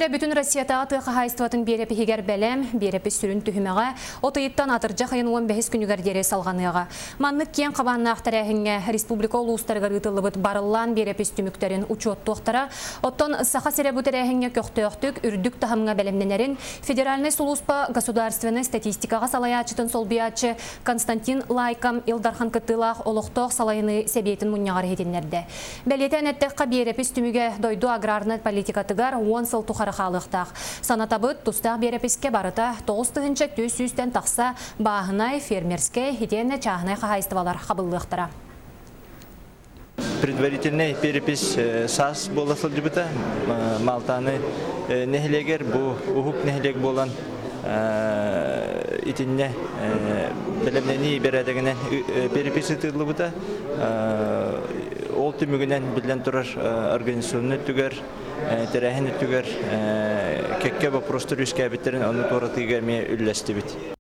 Bütün Россияда атыға хайстыватын берепі хегер бәлем, берепі сүрін түхімеға, отайыттан атыржа қайын 15 күнігер дере салғаныға. Манлық кен қабанына ақтарағынға республика олуыстарға ұтылыбыт барылан берепі стүміктерін учет тоқтара, оттон сақа сере бұтырағынға көқты-өқтік, үрдік тахымға бәлемненерін Федеральный Сулуспа государственный статистикаға салаячытын солбиячы Константин Лайкам Илдархан Кытылақ олықтоқ салайыны сәбетін мұнияғар хетінлерді. Бәлетен әттіққа берепі стүміге дойду аграрны политикатыгар 10 сыл тұқары қалықтақ. Санатабыт тұстақ берепеске барыта 9-тығынша төс-үстен тақса бағынай фермерске хетені чағынай қағайыстывалар қабылдықтыра. Предварительный перепись САС была сылжыбыта. Малтаны нехлегер, бұл ұғып нехлег болан итинне білімнені бередігінен переписи тырлыбыта. Ол түмігінен білден тұрар организационны түгер, тәрәхін түгер, кекке вопростыр үскәбіттерін оны торатыға ме үлләсті біт.